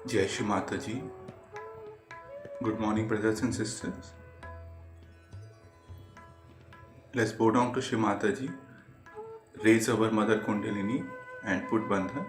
Jai Shri Mataji. Good morning, brothers and sisters. Let's bow down to Shri Mataji, raise our Mother Kundalini and put Bandhan.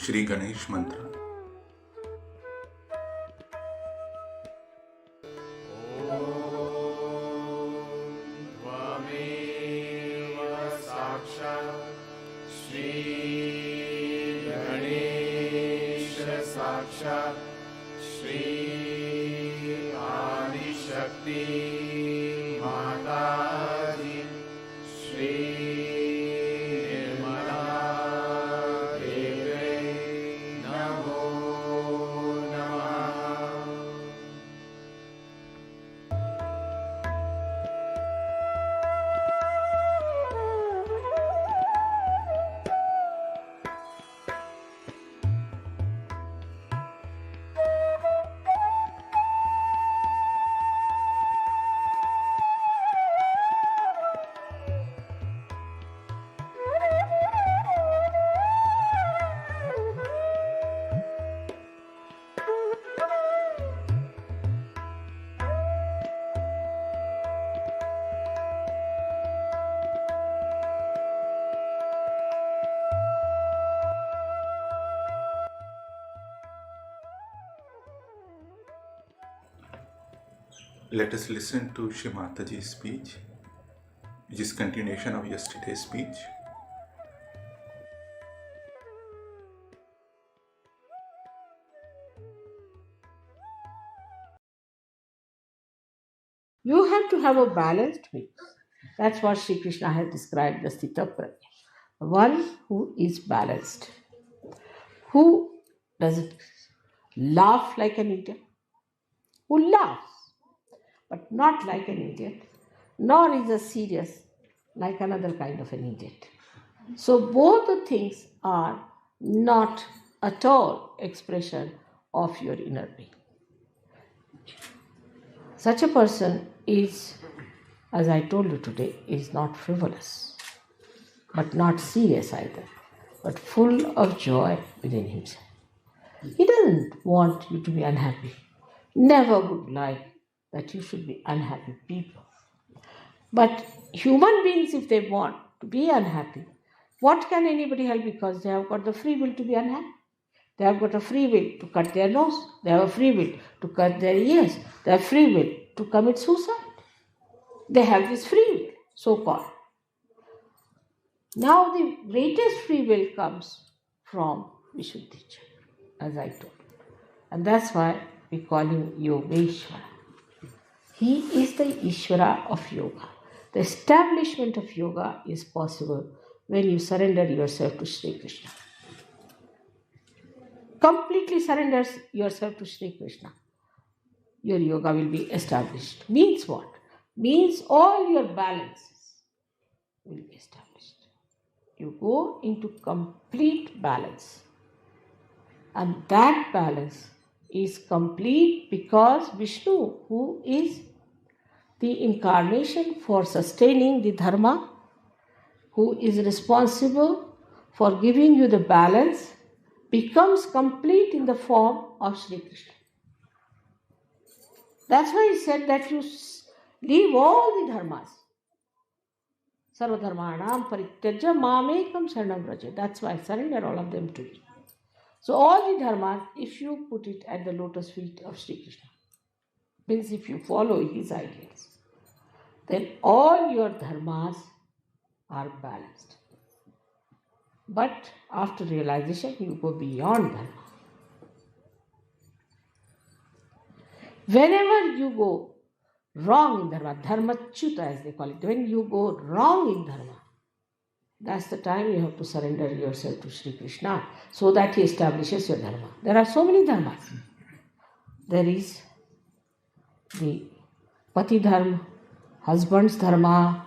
Shri Ganesh Mantra. साक्षात् श्री आदिशक्ति माताजी श्री निर्मला देवी नमो नमः। Let us listen to Shri Mataji's speech, which is continuation of yesterday's speech. You have to have a balanced mix. That's what Sri Krishna has described the Sthita Prajna. One who is balanced, who doesn't laugh like an idiot, who laughs but not like an idiot, nor is a serious like another kind of an idiot. So both the things are not at all expression of your inner being. Such a person is, as I told you today, is not frivolous, but not serious either, but full of joy within himself. He doesn't want you to be unhappy. Never would like that you should be unhappy people. But human beings, if they want to be unhappy, what can anybody help? Because they have got the free will to be unhappy. They have got a free will to cut their nose. They have a free will to cut their ears. They have free will to commit suicide. They have this free will, so-called. Now the greatest free will comes from Vishuddhicha, as I told. And that's why we call him Yogeshwara. He is the Ishvara of yoga. The establishment of yoga is possible when you surrender yourself to Sri Krishna. Completely surrender yourself to Sri Krishna. Your yoga will be established. Means what? Means all your balances will be established. You go into complete balance. And that balance is complete because Vishnu, who is the incarnation for sustaining the dharma, who is responsible for giving you the balance, becomes complete in the form of Sri Krishna. That's why he said that you leave all the dharmas. Sarva dharmanam parityajya mamekam sharanam vraja. That's why I surrender all of them to you. So all the dharmas, if you put it at the lotus feet of Sri Krishna, means if you follow his ideals, then all your dharmas are balanced. But after realization, you go beyond dharma. Whenever you go wrong in dharma, dharmachyuta as they call it, when you go wrong in dharma, that's the time you have to surrender yourself to Sri Krishna so that he establishes your dharma. There are so many dharmas. There is the pati dharma, husband's dharma,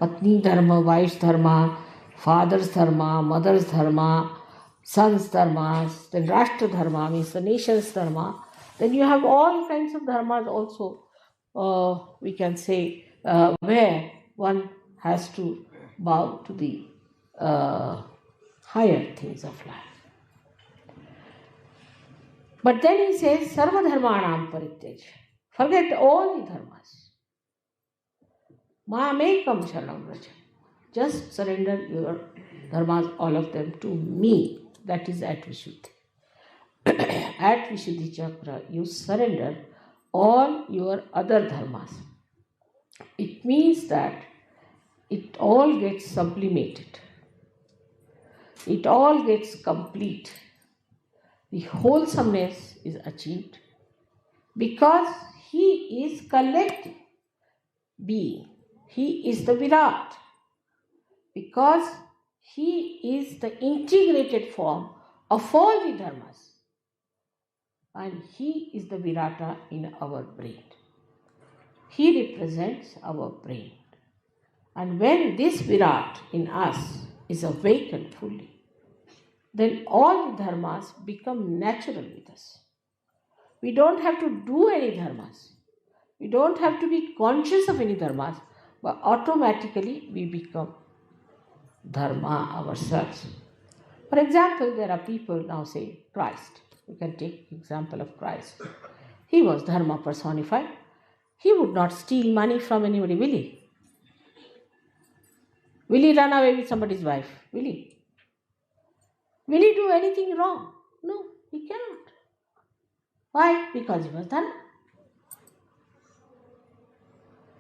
patni dharma, wife's dharma, father's dharma, mother's dharma, son's dharmas, then rashtra dharma means the nation's dharma. Then you have all kinds of dharmas also, we can say, where one has to bow to the higher things of life. But then he says, Sarva dharmanam parityaj. Forget all the dharmas. Mamekam sharanam vraja. Just surrender your dharmas, all of them, to me. that is at Vishuddhi. At Vishuddhi Chakra, you surrender all your other dharmas. It means that it all gets sublimated. It all gets complete. The wholesomeness is achieved because he is collective being. He is the Virat. Because he is the integrated form of all the dharmas. And he is the Virata in our brain. He represents our brain. And when this Virat in us is awakened fully, then all the dharmas become natural with us. We don't have to do any dharmas. We don't have to be conscious of any dharmas, but automatically we become dharma ourselves. For example, there are people now say Christ. We can take example of Christ. He was dharma personified. He would not steal money from anybody, will he? Will he run away with somebody's wife? Will he? Will he do anything wrong? No, he cannot. Why? Because he was dharma.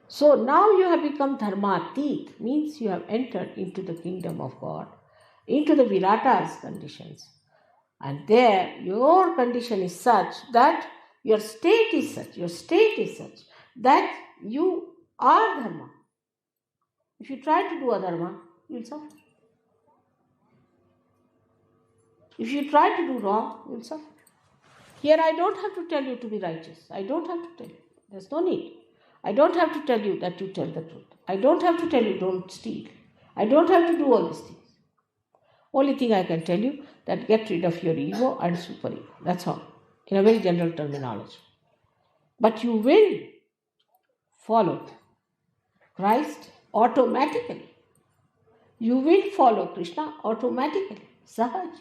So now you have become dharmatit, means you have entered into the kingdom of God, into the Virata's conditions. And there your condition is such that your state is such that you are dharma. If you try to do adharma, you will suffer. If you try to do wrong, you will suffer. Here I don't have to tell you to be righteous. I don't have to tell you. There's no need. I don't have to tell you that you tell the truth. I don't have to tell you don't steal. I don't have to do all these things. Only thing I can tell you that get rid of your ego and superego. That's all. In a very general terminology. But you will follow Christ automatically. You will follow Krishna automatically. Sahaj.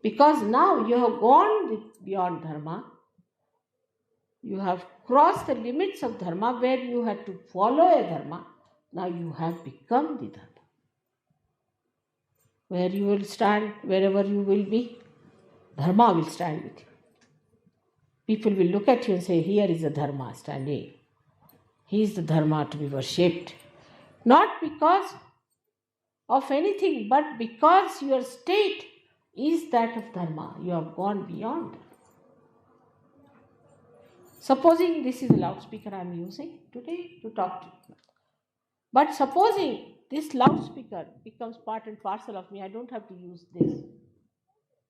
Because now you have gone beyond dharma. You have crossed the limits of dharma where you had to follow a dharma. Now you have become the dharma. Where you will stand, wherever you will be, dharma will stand with you. People will look at you and say, here is the dharma standing. He is the dharma to be worshipped. Not because of anything, but because your state is that of dharma. You have gone beyond. Supposing this is a loudspeaker I am using today to talk to you. But supposing this loudspeaker becomes part and parcel of me, I don't have to use this.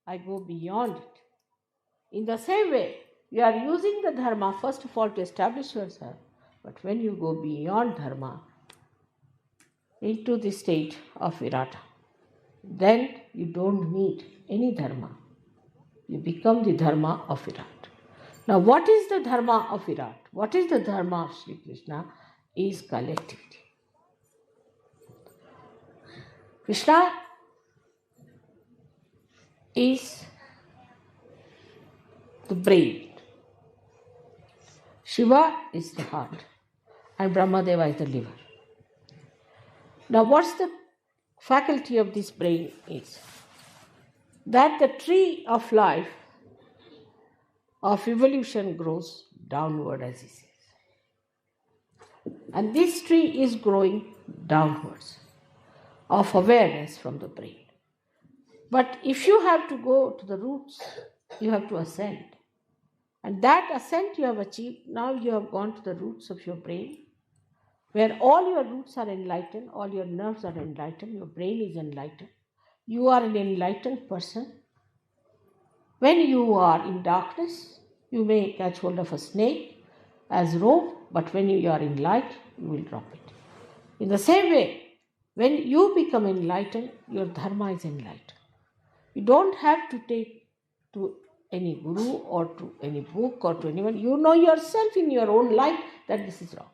I go beyond it. In the same way, you are using the dharma first of all to establish yourself. But when you go beyond dharma into the state of virata, then you don't need any dharma. You become the dharma of Virat. Now, what is the dharma of Virat? What is the dharma of Sri Krishna? Is collectivity. Krishna is the brain. Shiva is the heart. And Brahmadeva is the liver. Now, what's the faculty of this brain is? That the tree of life, of evolution grows downward, as he says. And this tree is growing downwards, of awareness from the brain. But if you have to go to the roots, you have to ascend. And that ascent you have achieved, now you have gone to the roots of your brain, where all your roots are enlightened, all your nerves are enlightened, your brain is enlightened. You are an enlightened person. When you are in darkness, you may catch hold of a snake as rope, but when you are in light, you will drop it. In the same way, when you become enlightened, your dharma is enlightened. You don't have to take to any guru or to any book or to anyone. You know yourself in your own life that this is wrong.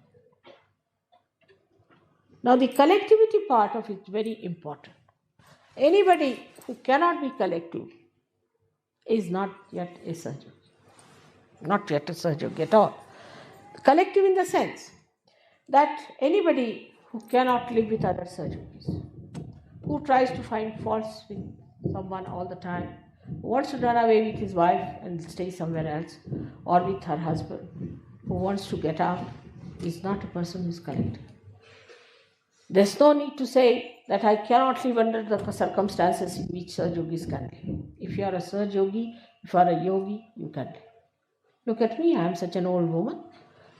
Now, the collectivity part of it is very important. Anybody who cannot be collective is not yet a Sahajog. Not yet a Sahajog at all. Collective in the sense that anybody who cannot live with other Sahajogis, who tries to find faults with someone all the time, who wants to run away with his wife and stay somewhere else, or with her husband, who wants to get out, is not a person who is collective. There's no need to say that I cannot live under the circumstances in which Saj Yogis can live. If you are a Saj Yogi, if you are a yogi, you can live. Look at me, I am such an old woman.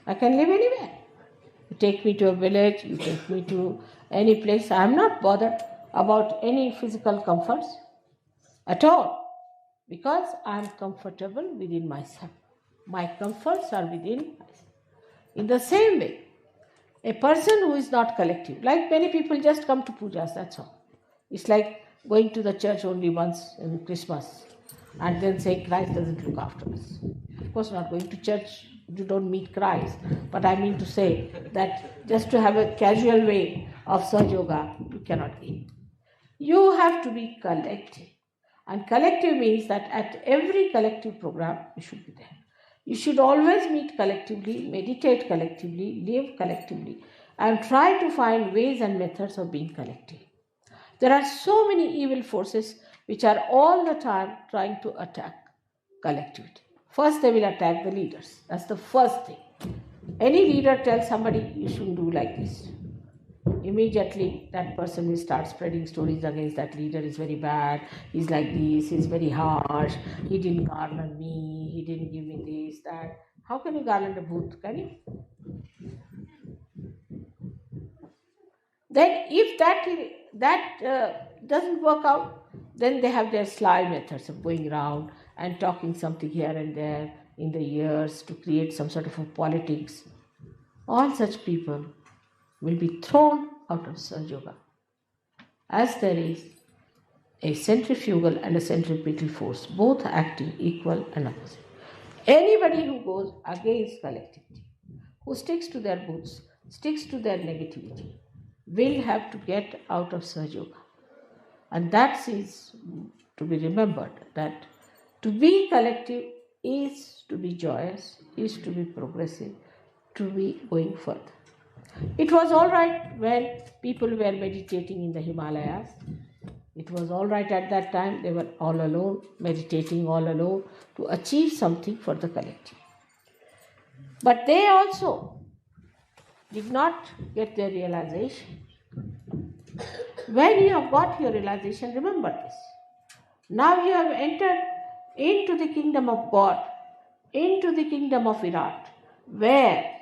I can live anywhere. You take me to a village, you take me to any place. I am not bothered about any physical comforts at all, because I am comfortable within myself. My comforts are within myself. In the same way, a person who is not collective, like many people just come to pujas, that's all. It's like going to the church only once in Christmas and then saying Christ doesn't look after us. Of course, not going to church, you don't meet Christ. But I mean to say that just to have a casual way of Saj Yoga, you cannot gain. You have to be collective. And collective means that at every collective program, you should be there. You should always meet collectively, meditate collectively, live collectively, and try to find ways and methods of being collective. There are so many evil forces which are all the time trying to attack collectivity. First, they will attack the leaders. That's the first thing. Any leader tells somebody, you shouldn't do like this. Immediately, that person will start spreading stories against that leader. Is very bad, he's like this, he's very harsh, he didn't garland me, he didn't give me this, that. How can you garland a booth? Can you? Then if that doesn't work out, then they have their sly methods of going around and talking something here and there in the ears to create some sort of a politics. All such people will be thrown out of Saj Yoga, as there is a centrifugal and a centripetal force, both acting equal and opposite. Anybody who goes against collectivity, who sticks to their boots, sticks to their negativity, will have to get out of Saj Yoga. And that is to be remembered, that to be collective is to be joyous, is to be progressive, to be going further. It was all right when people were meditating in the Himalayas. It was all right at that time. They were all alone, meditating all alone to achieve something for the collective. But they also did not get their realization. When you have got your realization, remember this. Now you have entered into the kingdom of God, into the kingdom of Virat, where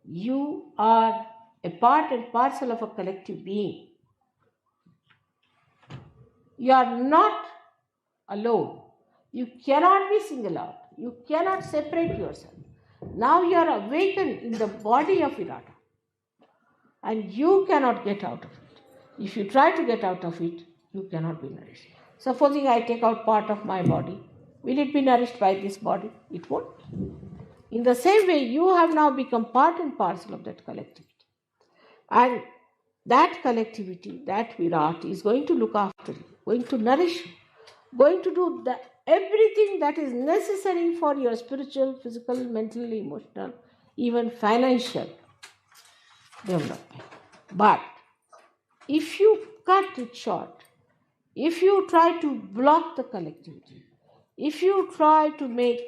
you are a part and parcel of a collective being. You are not alone. You cannot be single out. You cannot separate yourself. Now you are awakened in the body of Virata, and you cannot get out of it. If you try to get out of it, you cannot be nourished. Supposing I take out part of my body, will it be nourished by this body? It won't. In the same way, you have now become part and parcel of that collectivity. And that collectivity, that Virat, is going to look after you, going to nourish you, going to do everything that is necessary for your spiritual, physical, mental, emotional, even financial development. But if you cut it short, if you try to block the collectivity, if you try to make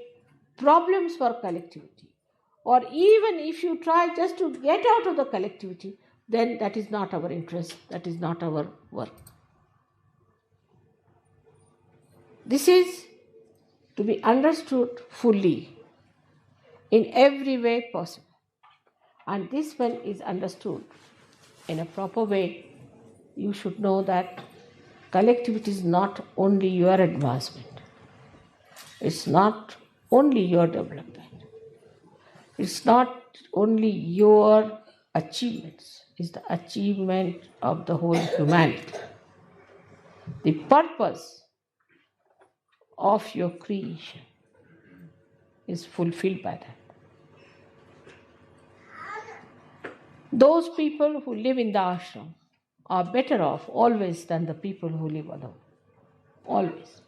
problems for collectivity, or even if you try just to get out of the collectivity, then that is not our interest, that is not our work. This is to be understood fully in every way possible. And this, when is understood in a proper way, you should know that collectivity is not only your advancement, it's not only your development, it's not only your achievements, it's the achievement of the whole humanity. The purpose of your creation is fulfilled by that. Those people who live in the ashram are better off always than the people who live alone. Always.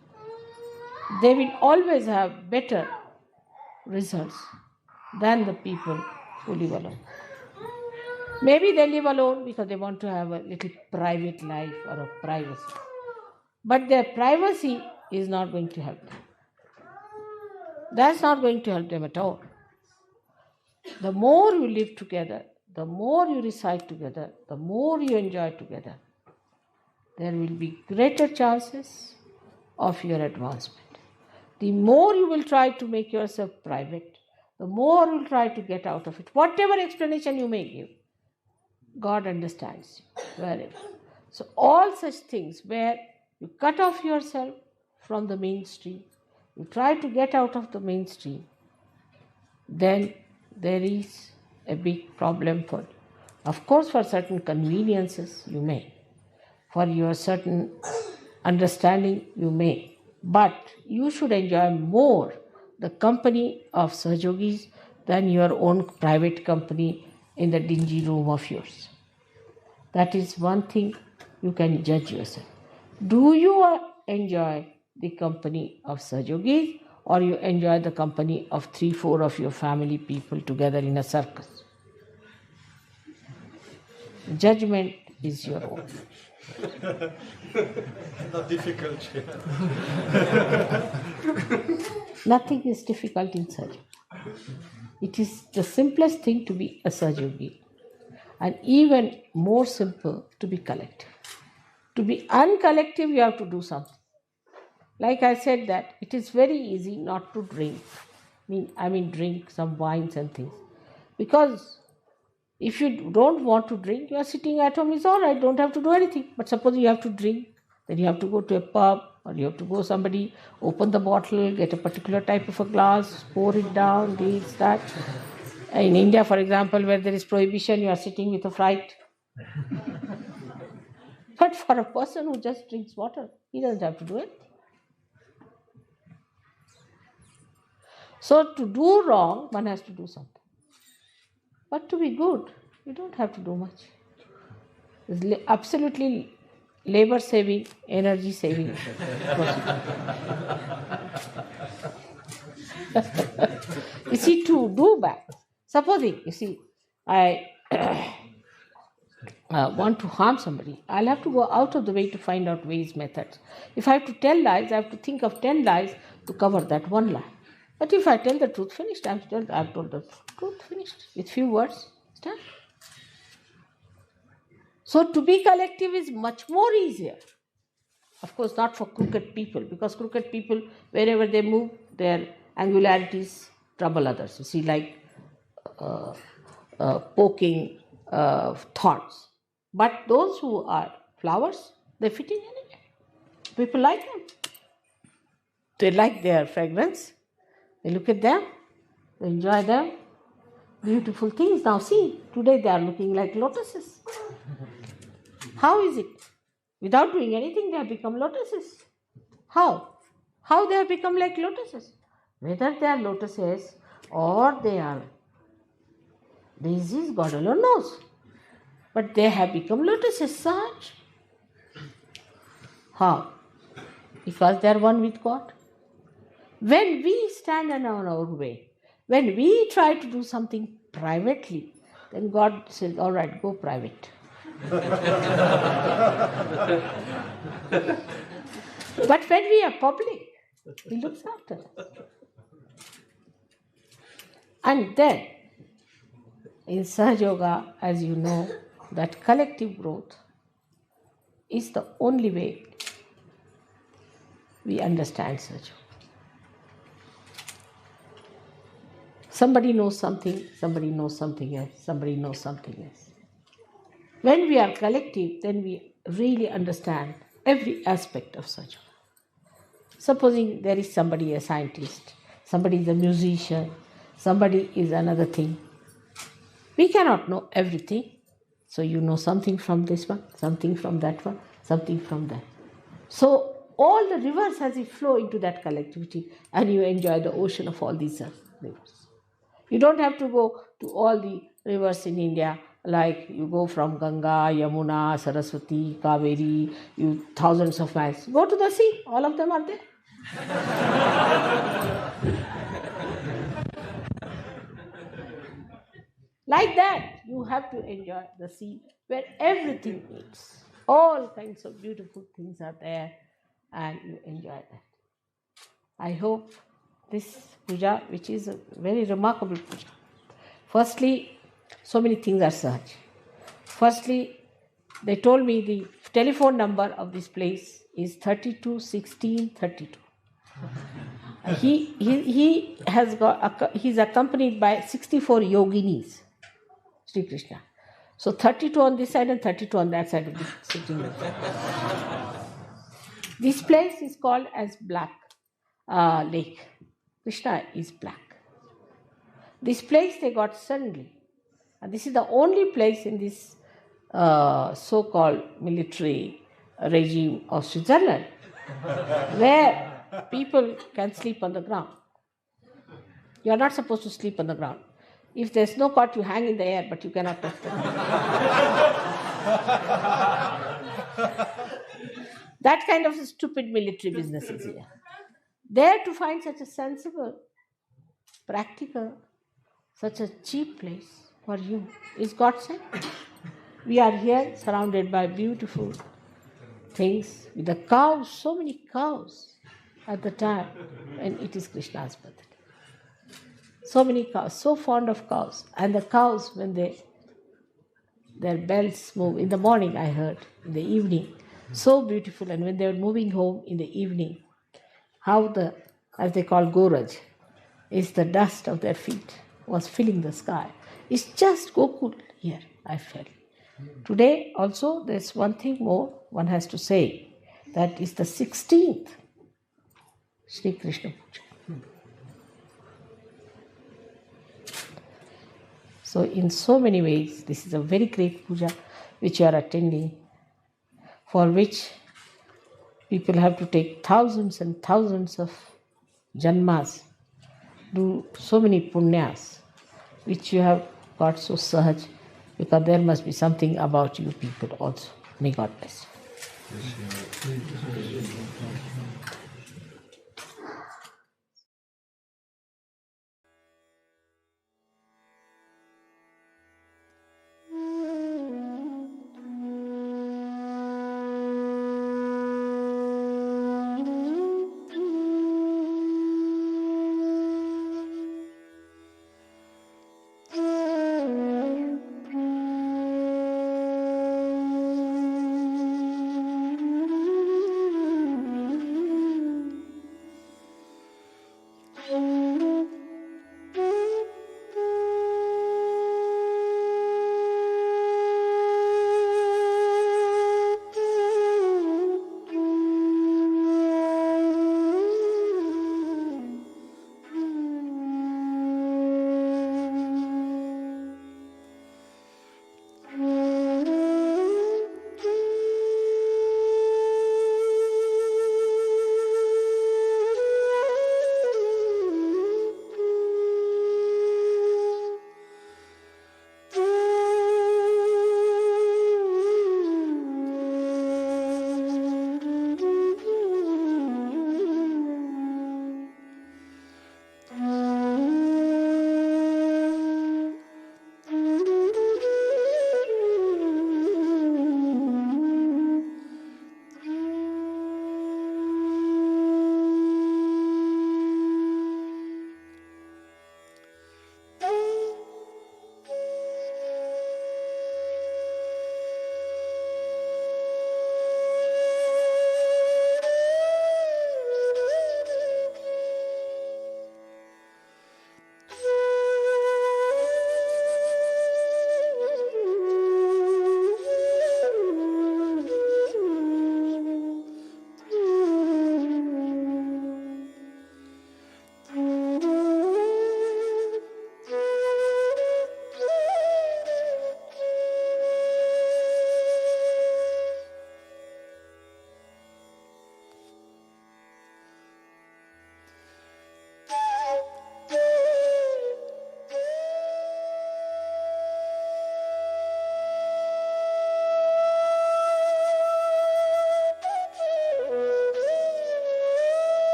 They will always have better results than the people who live alone. Maybe they live alone because they want to have a little private life or a privacy. But their privacy is not going to help them. That's not going to help them at all. The more you live together, the more you reside together, the more you enjoy together, there will be greater chances of your advancement. The more you will try to make yourself private, the more you will try to get out of it. Whatever explanation you may give, God understands you wherever. So all such things where you cut off yourself from the mainstream, you try to get out of the mainstream, then there is a big problem for you. Of course, for certain conveniences you may, for your certain understanding you may, but you should enjoy more the company of Sahajogis than your own private company in the dingy room of yours. That is one thing you can judge yourself. Do you enjoy the company of Sahajogis, or you enjoy the company of 3-4 of your family people together in a circus? Judgment is your own. Not difficult. Nothing is difficult in Sahajogi. It is the simplest thing to be a Sahajogi, and even more simple to be collective. To be uncollective, you have to do something. Like I said, that it is very easy not to drink. I mean drink some wines and things. Because if you don't want to drink, you are sitting at home, it's all right, don't have to do anything. But suppose you have to drink, then you have to go to a pub, or you have to go somebody, open the bottle, get a particular type of a glass, pour it down, this, that. In India, for example, where there is prohibition, you are sitting with a fright. But for a person who just drinks water, he doesn't have to do anything. So to do wrong, one has to do something. But to be good, you don't have to do much. It's absolutely labor saving, energy saving procedure. You see, to do bad, supposing, you see, I want to harm somebody, I'll have to go out of the way to find out ways, methods. If I have to tell lies, I have to think of 10 lies to cover that one lie. But if I tell the truth, finished. I've told the truth, finished. With few words, it's done. So to be collective is much more easier. Of course, not for crooked people, because crooked people, wherever they move, their angularities trouble others. You see, like poking thorns. But those who are flowers, they fit in anywhere. People like them. They like their fragrance. They look at them, they enjoy them. Beautiful things. Now see, today they are looking like lotuses. How is it? Without doing anything, they have become lotuses. How? How they have become like lotuses? Whether they are lotuses or they are daisies, God alone knows. But they have become lotuses, such. How? Because they are one with God. When we stand in our own way, when we try to do something privately, then God says, all right, go private. But when we are public, He looks after us. And then, in Sahaja Yoga, as you know, that collective growth is the only way we understand Sahaja Yoga. Somebody knows something, somebody knows something else, somebody knows something else. When we are collective, then we really understand every aspect of Sahaja Yoga. Supposing there is somebody a scientist, somebody is a musician, somebody is another thing. We cannot know everything. So you know something from this one, something from that one, something from that. So all the rivers as it flow into that collectivity, and you enjoy the ocean of all these rivers. You don't have to go to all the rivers in India, like you go from Ganga, Yamuna, Saraswati, Kaveri, you thousands of miles. Go to the sea, all of them are there. Like that, you have to enjoy the sea where everything meets. All kinds of beautiful things are there. and you enjoy that. I hope this puja, which is a very remarkable puja. Firstly, so many things are such. Firstly, they told me the telephone number of this place is 321632. He's accompanied by 64 yoginis, Sri Krishna. So 32 on this side and 32 on that side of the sitting room. This place is called as Black Lake. Krishna is black. This place they got suddenly. And this is the only place in this so-called military regime of Switzerland where people can sleep on the ground. You are not supposed to sleep on the ground. If there's no cot, you hang in the air, but you cannot touch the ground. That kind of stupid military business is here. There to find such a sensible, practical, such a cheap place for you is God sent. We are here surrounded by beautiful things with the cows, so many cows at the time when it is Krishna's birthday. So many cows, so fond of cows. And the cows, when their bells move, in the morning I heard, in the evening, so beautiful. And when they were moving home in the evening, how as they call Goraj, is the dust of their feet was filling the sky. It's just Gokul here, I felt. Today also there's one thing more one has to say. That is the 16th Sri Krishna Puja. So in so many ways, this is a very great puja which you are attending, for which people have to take thousands and thousands of janmas, do so many punyas, which you have got so sahaj, because there must be something about you people also. May God bless you.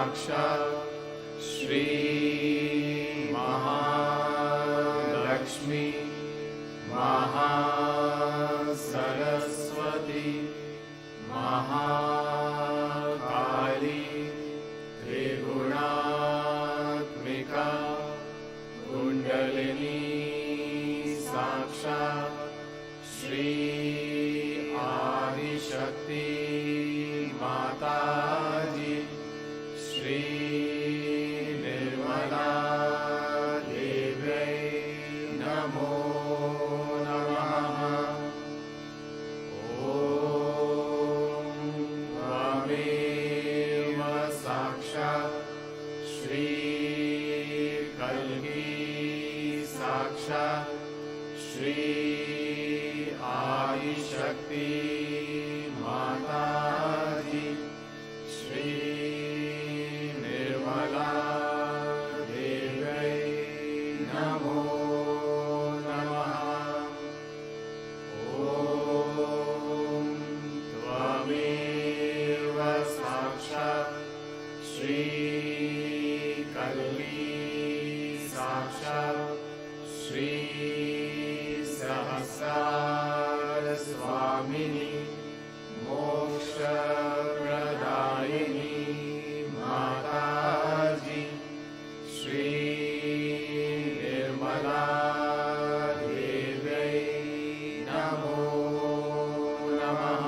साक्षात् श्री महालक्ष्मी महासरस्वती महाकाली त्रिगुणात्मिका कुंडलिनी साक्षात् श्री आदिशक्ति माताजी श्री निर्मला देव्यै नमो नमः। ॐ त्वमेव साक्षात् श्री कल्की साक्षात् श्री आदिशक्ति माताजी श्री निर्मला देव्यै नमो नमः। ॐ त्वमेव साक्षात् श्री कल्की साक्षात् श्री सहस्रार स्वामिनी मोक्षप्रदायिनी माताजी श्री निर्मला देव्यै नमो नमः।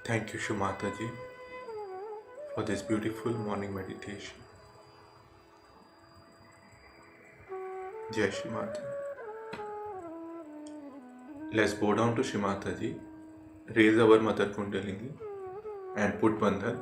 Thank you, Shumataji, for this beautiful morning meditation. Jai Shri Mata. Let's bow down to Shri Mataji, raise our Mother Kundalini and put Bandhan.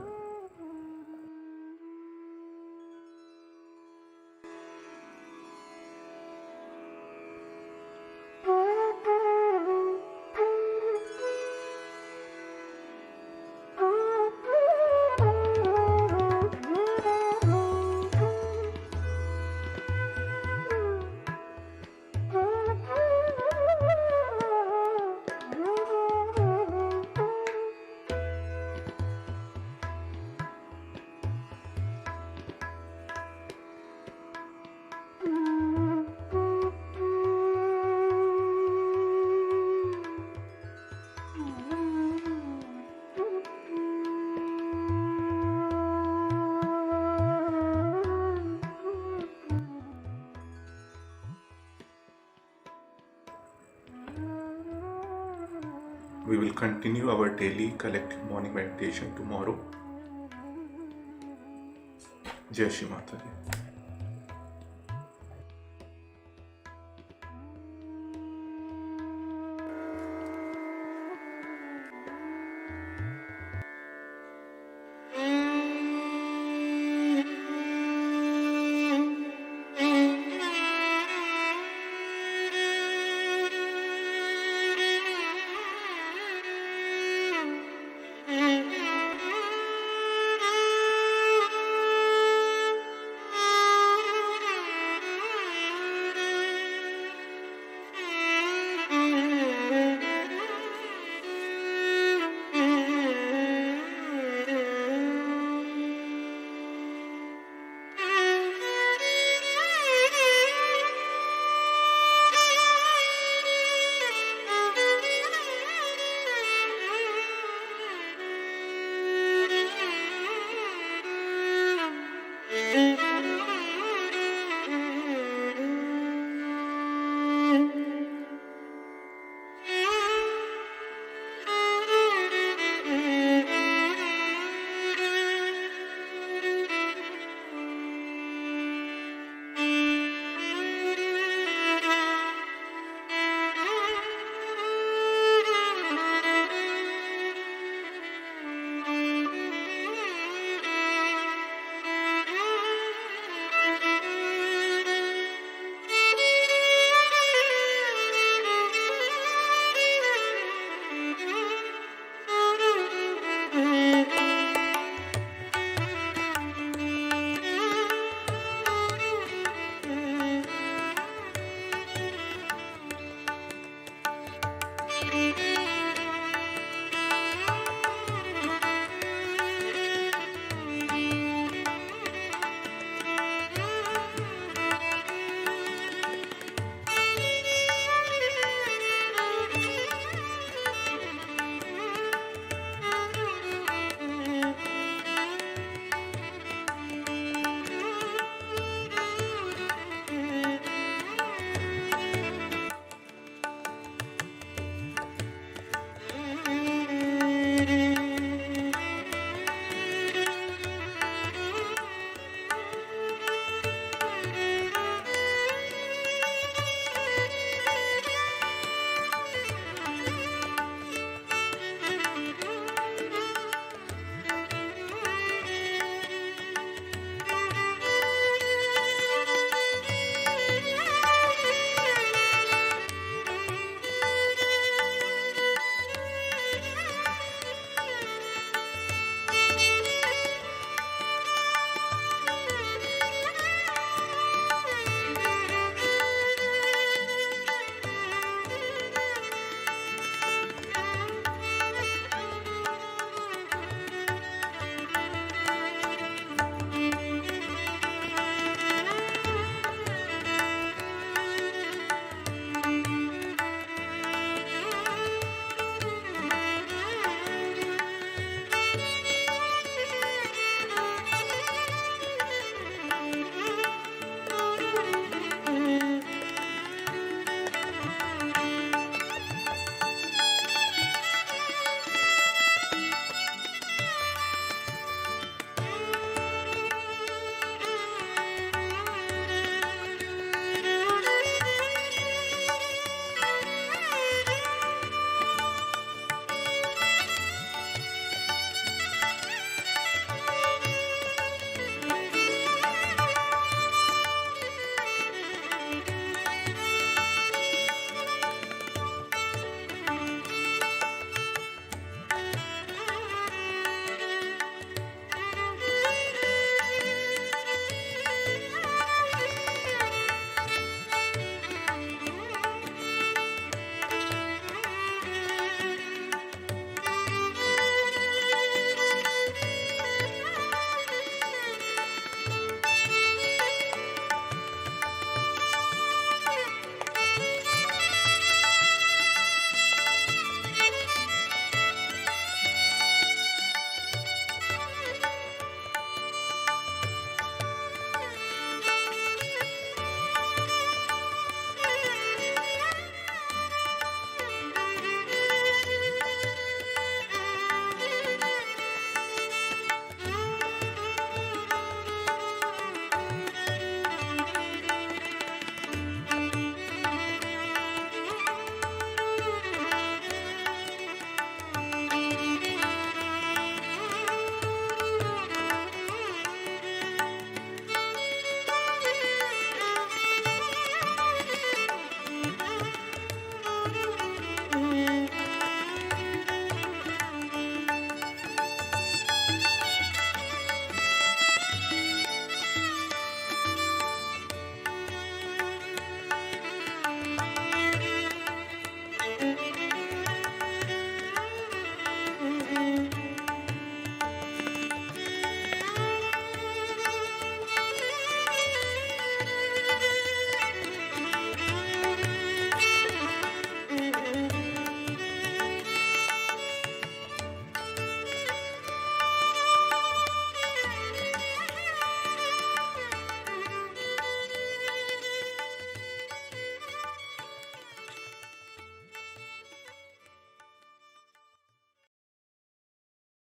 We will continue our daily collective morning meditation tomorrow. Jai Shri Mata Di.